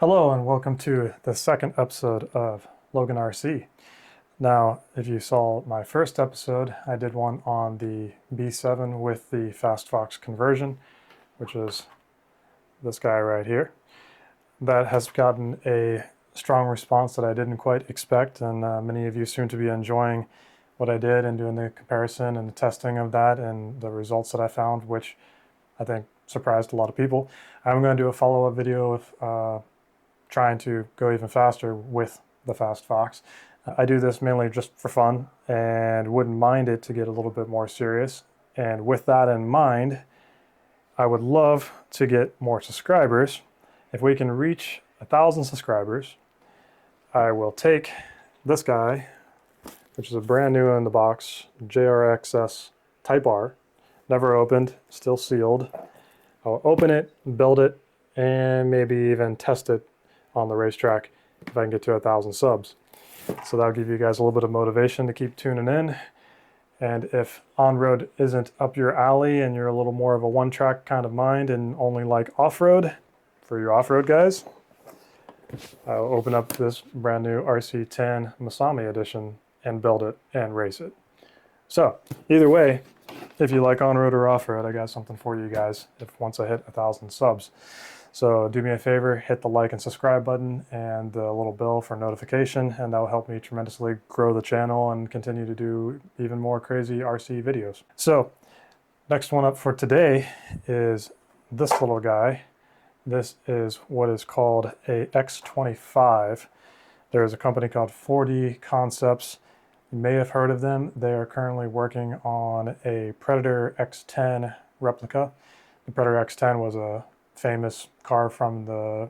Hello and welcome to the second episode of Logan RC. Now, if you saw my first episode, I did one on the B7 with the Fast Fox conversion, which is this guy right here. That has gotten a strong response that I didn't quite expect, and many of you seem to be enjoying what I did and doing the comparison and the testing of that and the results that I found, which I think surprised a lot of people. I'm going to do a follow-up video of trying to go even faster with the Fast Fox. I do this mainly just for fun and wouldn't mind it to get a little bit more serious. And with that in mind, I would love to get more subscribers. If we can reach 1,000 subscribers, I will take this guy, which is a brand new in the box, JRXS Type R, never opened, still sealed. I'll open it, build it, and maybe even test it on the racetrack if I can get to 1,000 subs. So that'll give you guys a little bit of motivation to keep tuning in. And if on-road isn't up your alley and you're a little more of a one-track kind of mind and only like off-road, for your off-road guys, I'll open up this brand new RC10 Masami edition and build it and race it. So either way, if you like on-road or off-road, I got something for you guys if once I hit 1,000 subs. So do me a favor, hit the like and subscribe button and the little bell for notification, and that will help me tremendously grow the channel and continue to do even more crazy RC videos. So next one up for today is this little guy. This is what is called a X25. There's a company called 4D Concepts. You may have heard of them. They are currently working on a Predator X10 replica. The Predator X10 was a famous car from the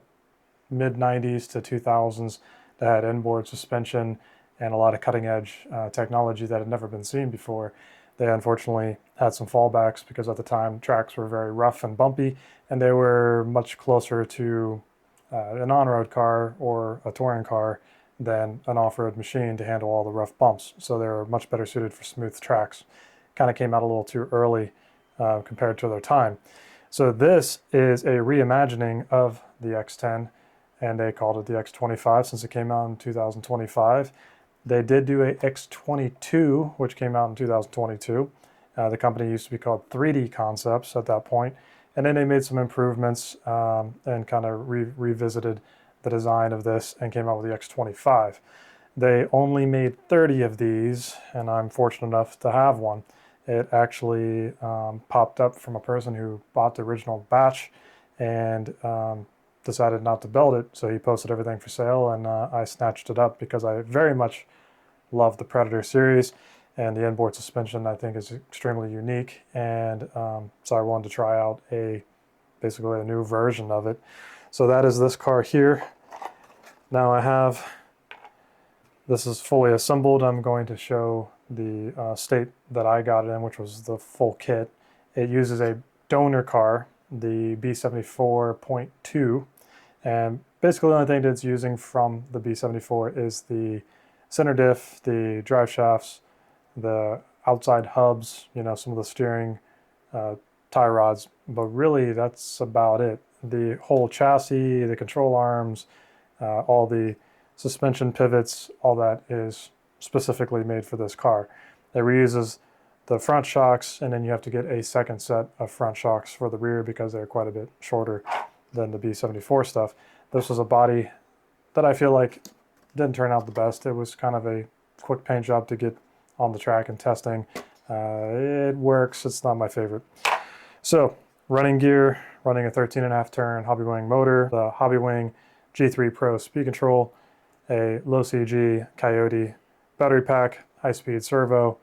mid-90s to 2000s that had inboard suspension and a lot of cutting-edge technology that had never been seen before. They unfortunately had some fallbacks because at the time tracks were very rough and bumpy, and they were much closer to an on-road car or a touring car than an off-road machine to handle all the rough bumps. So they were much better suited for smooth tracks. Kind of came out a little too early compared to their time. So this is a reimagining of the X10, and they called it the X25 since it came out in 2025. They did do a X22, which came out in 2022. The company used to be called 3D Concepts at that point, and then they made some improvements and kind of revisited the design of this and came out with the X25. They only made 30 of these, and I'm fortunate enough to have one. It actually popped up from a person who bought the original batch and decided not to build it, so he posted everything for sale, and I snatched it up because I very much love the Predator series, and the inboard suspension I think is extremely unique, and so I wanted to try out basically a new version of it. So that is this car here. Now this is fully assembled. I'm going to show the state that I got it in, which was the full kit. It uses a donor car, the B74.2, and basically the only thing that it's using from the B74 is the center diff, the drive shafts, the outside hubs, some of the steering tie rods, but really that's about it. The whole chassis, the control arms, all the suspension pivots, all that is specifically made for this car. It reuses the front shocks, and then you have to get a second set of front shocks for the rear because they're quite a bit shorter than the B74 stuff. This was a body that I feel like didn't turn out the best. It was kind of a quick paint job to get on the track and testing. It works, it's not my favorite. So running gear, running a 13.5 turn Hobbywing motor, the Hobbywing G3 Pro speed control, a Losi G Coyote battery pack, high-speed servo,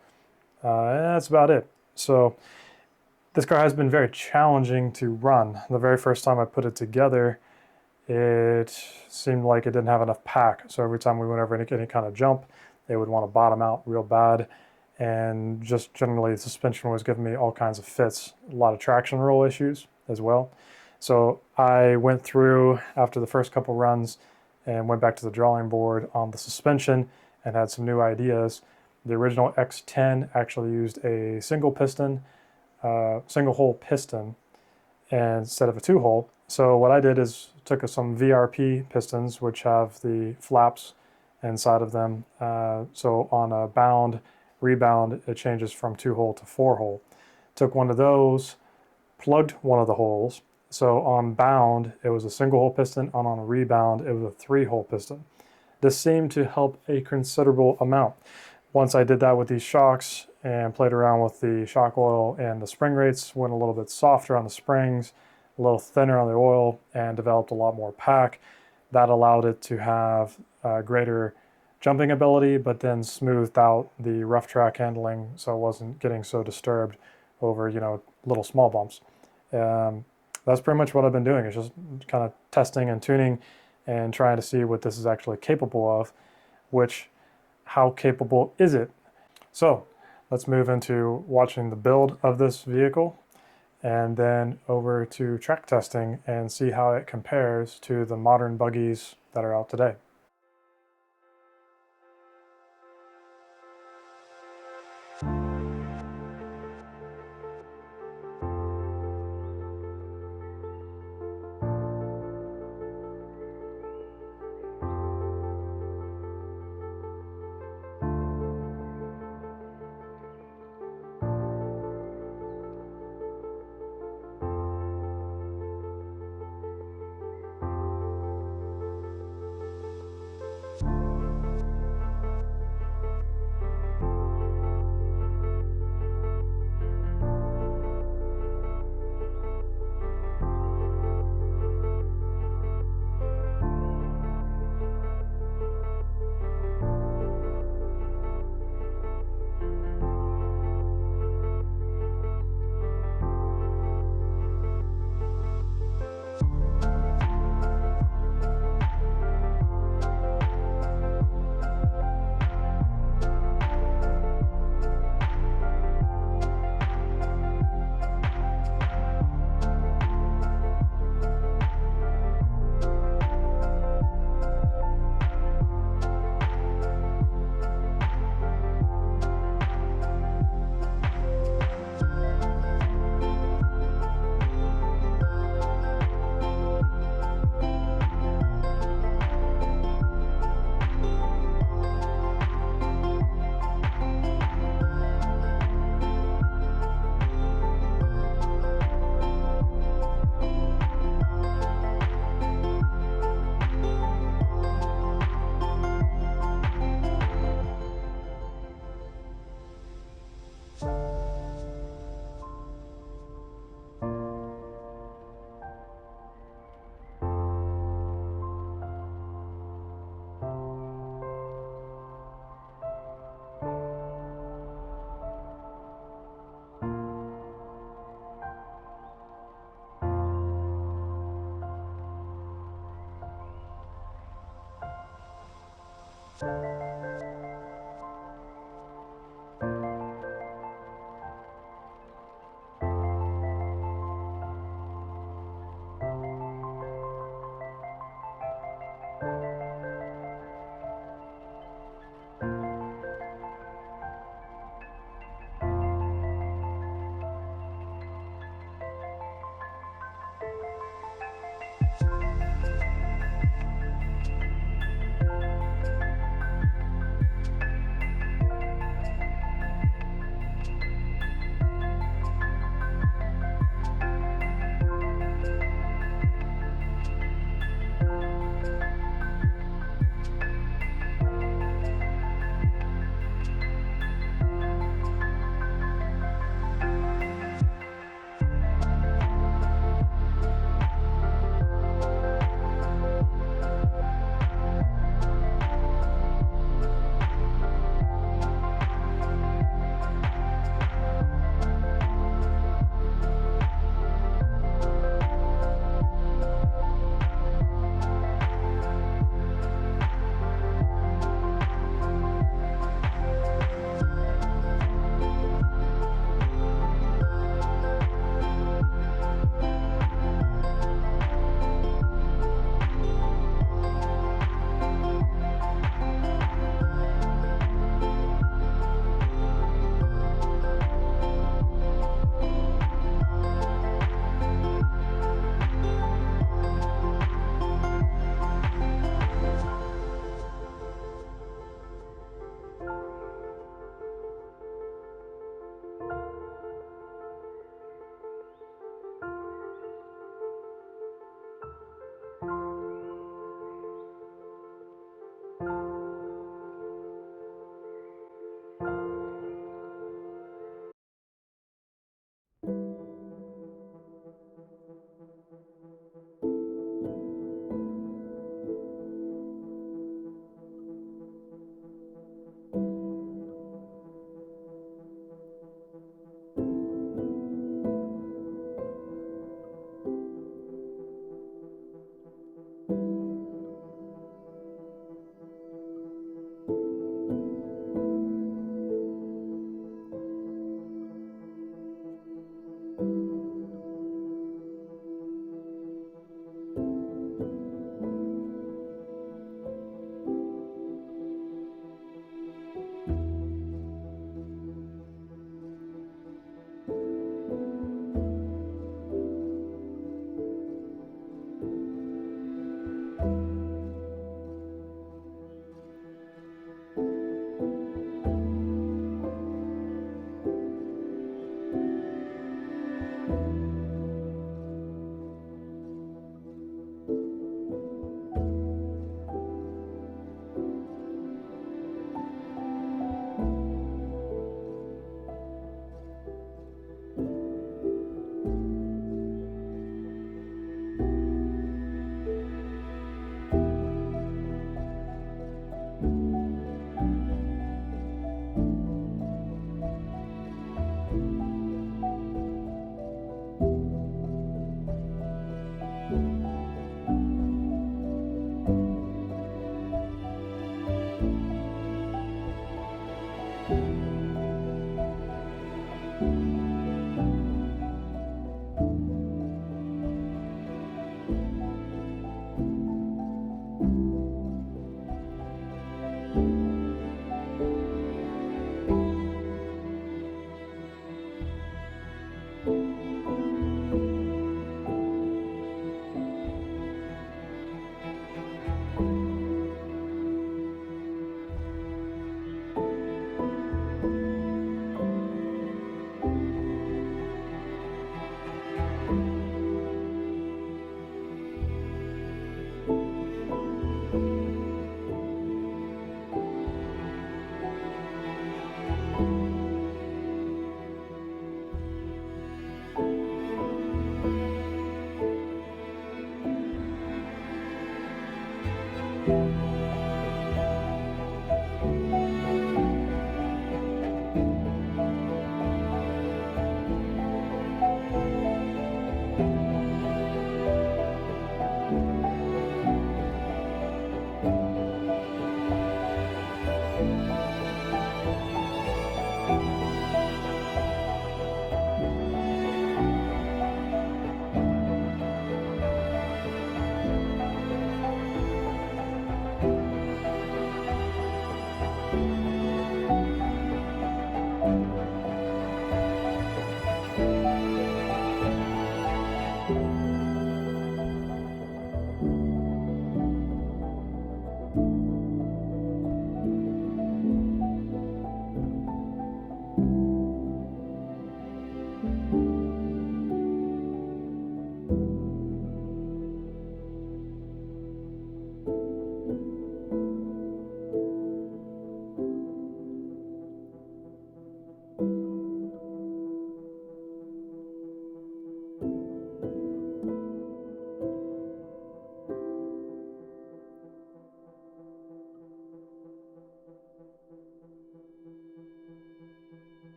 and that's about it. So this car has been very challenging to run. The very first time I put it together, it seemed like it didn't have enough pack. So every time we went over any kind of jump, it would want to bottom out real bad. And just generally, the suspension was giving me all kinds of fits, a lot of traction roll issues as well. So I went through after the first couple runs and went back to the drawing board on the suspension and had some new ideas. The original X10 actually used a single hole piston and instead of a 2-hole, So what I did is took some VRP pistons, which have the flaps inside of them. So on a bound, rebound, it changes from 2-hole to 4-hole. Took one of those, plugged one of the holes. So on bound, it was a single-hole piston, and on a rebound, it was a 3-hole piston. This seemed to help a considerable amount. Once I did that with these shocks and played around with the shock oil and the spring rates, went a little bit softer on the springs, a little thinner on the oil, and developed a lot more pack. That allowed it to have greater jumping ability, but then smoothed out the rough track handling so it wasn't getting so disturbed over, little small bumps. That's pretty much what I've been doing. It's just kind of testing and tuning and trying to see what this is actually capable of, how capable is it? So let's move into watching the build of this vehicle and then over to track testing and see how it compares to the modern buggies that are out today.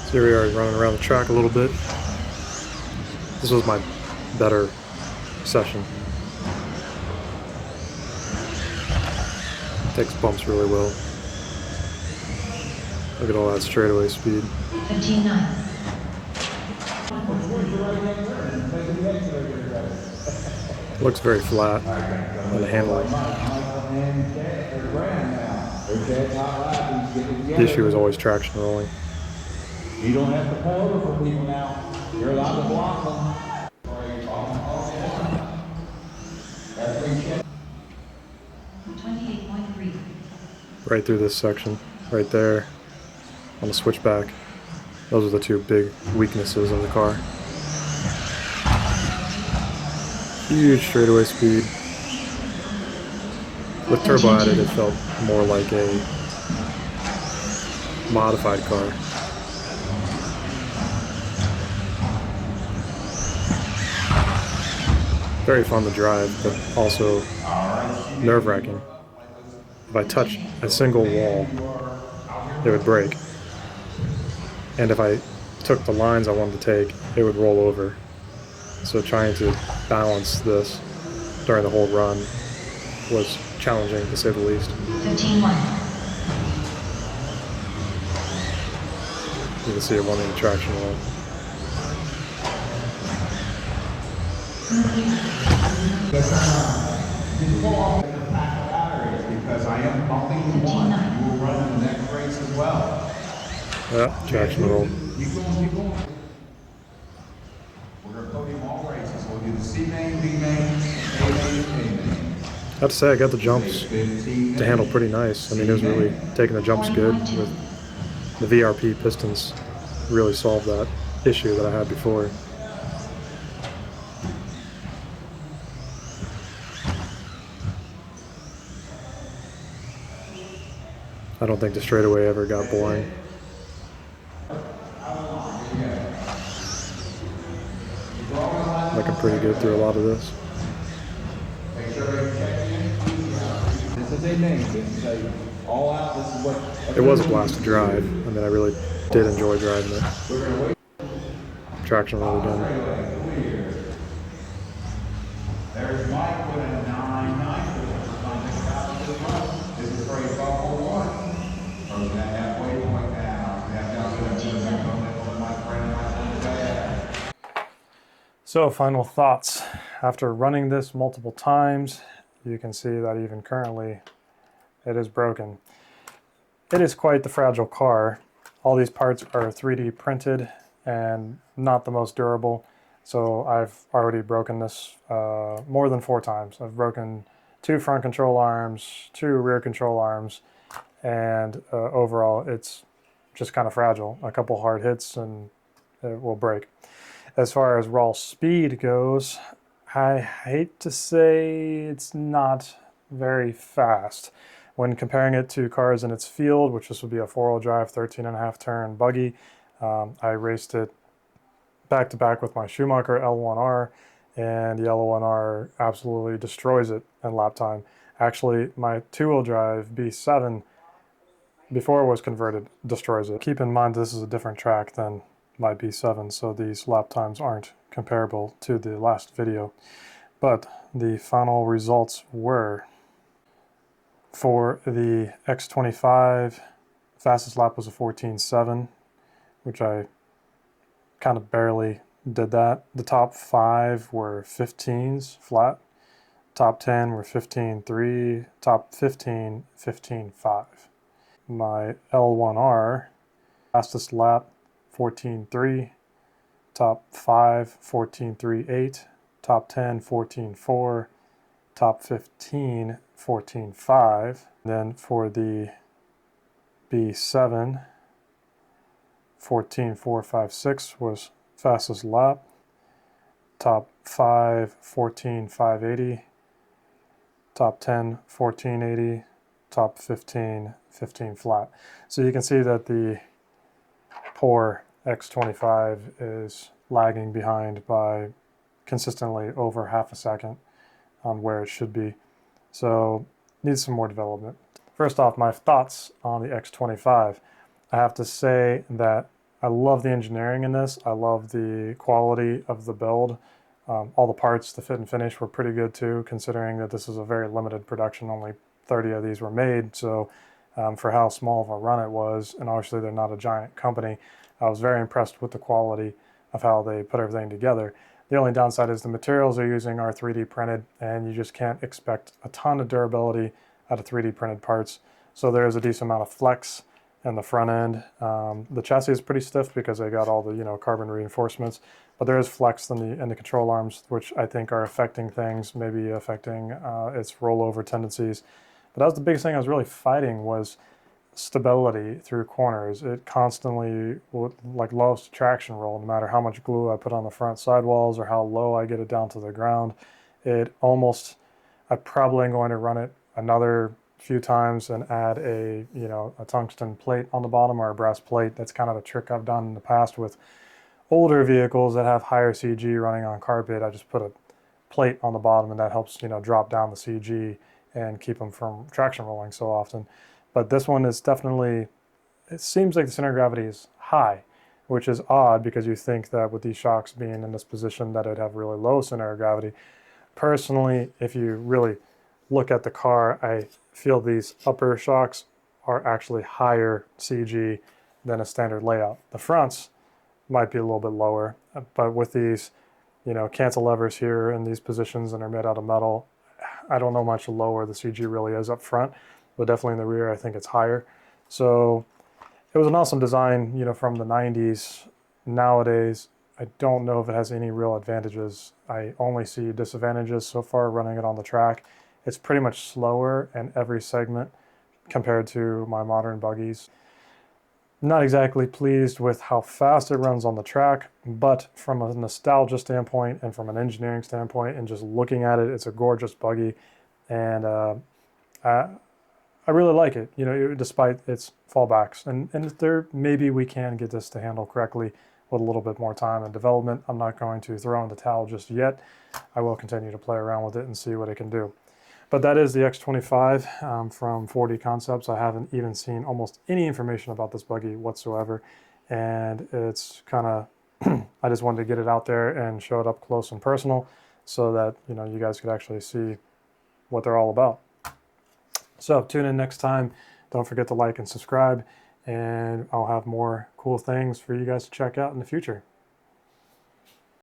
So here we are running around the track a little bit. This was my better session. Takes bumps really well. Look at all that straightaway speed. 15.9. Looks very flat on the handling. The issue is always traction rolling. You don't have to pull over for people now. You're allowed to block them. Right through this section, right there, on the switchback. Those are the two big weaknesses of the car. huge straightaway speed. With turbo added, it felt more like a modified car. Very fun to drive, but also nerve-wracking. If I touched a single wall, it would break. And if I took the lines I wanted to take, it would roll over. So trying to balance this during the whole run was challenging, to say the least. 15-1. You can see it wanting the traction roll. Because I am bumping the one. You will run in the next race as well. Yeah, traction roll. Keep going. We're going to podium all races. We'll do the C main, B main, A main, A main. I have to say, I got the jumps to handle pretty nice. I mean, it was really taking the jumps good with the VRP pistons. Really solved that issue that I had before. I don't think the straightaway ever got boring. Looking pretty good through a lot of this. This is a main. This is a all out. This is what. It was a blast to drive. I mean, I really did enjoy driving it. Traction roll again. There's Mike with a 9-9. This is for a bubble one. From that halfway point now. So, final thoughts. After running this multiple times, you can see that even currently it is broken. It is quite the fragile car. All these parts are 3D printed and not the most durable. So I've already broken this more than 4 times. I've broken 2 front control arms, 2 rear control arms, and overall it's just kind of fragile. A couple hard hits and it will break. As far as raw speed goes, I hate to say it's not very fast. When comparing it to cars in its field, which this would be a 4-wheel drive, 13.5 turn buggy, I raced it back to back with my Schumacher L1R, and the L1R absolutely destroys it in lap time. Actually, my 2-wheel drive B7, before it was converted, destroys it. Keep in mind this is a different track than my B7, so these lap times aren't comparable to the last video. But the final results were, for the X25, fastest lap was a 14.7, which I kind of barely did that. The top 5 were 15s flat, top 10 were 15.3, top 15, 15.5. My L1R, fastest lap 14.3, top 5 14.38, top 10 14.4, top 15 14.5. Then for the B7, 14.456 was fastest lap, top 5 14.580, top 10 14.80, top 15 15 flat. So you can see that the poor X25 is lagging behind by consistently over half a second on where it should be. So needs some more development. First off, my thoughts on the X25. I have to say that I love the engineering in this. I love the quality of the build. All the parts, the fit and finish were pretty good too, considering that this is a very limited production. Only 30 of these were made. So for how small of a run it was, and obviously they're not a giant company, I was very impressed with the quality of how they put everything together. The only downside is the materials they're using are 3D printed, and you just can't expect a ton of durability out of 3D printed parts. So there is a decent amount of flex in the front end. The chassis is pretty stiff because they got all the carbon reinforcements, but there is flex in the control arms, which I think are affecting things, maybe affecting its rollover tendencies. But that was the biggest thing I was really fighting, was stability through corners. It constantly loves to traction roll, no matter how much glue I put on the front sidewalls or how low I get it down to the ground. I'm probably going to run it another few times and add a tungsten plate on the bottom or a brass plate. That's kind of a trick I've done in the past with older vehicles that have higher CG running on carpet. I just put a plate on the bottom, and that helps drop down the CG and keep them from traction rolling so often. But this one is definitely, it seems like the center of gravity is high, which is odd because you think that with these shocks being in this position that it'd have really low center of gravity. Personally, if you really look at the car, I feel these upper shocks are actually higher CG than a standard layout. The fronts might be a little bit lower, but with these, cancel levers here in these positions and are made out of metal, I don't know much lower the CG really is up front, but definitely in the rear, I think it's higher. So it was an awesome design, from the 90s. Nowadays, I don't know if it has any real advantages. I only see disadvantages so far running it on the track. It's pretty much slower in every segment compared to my modern buggies. Not exactly pleased with how fast it runs on the track, but from a nostalgia standpoint and from an engineering standpoint and just looking at it, it's a gorgeous buggy. And I really like it, despite its fallbacks. And there, maybe we can get this to handle correctly with a little bit more time and development. I'm not going to throw in the towel just yet. I will continue to play around with it and see what it can do. But that is the X25 from 4D Concepts. I haven't even seen almost any information about this buggy whatsoever. And it's kind of, I just wanted to get it out there and show it up close and personal so that, you guys could actually see what they're all about. So tune in next time. Don't forget to like and subscribe, and I'll have more cool things for you guys to check out in the future.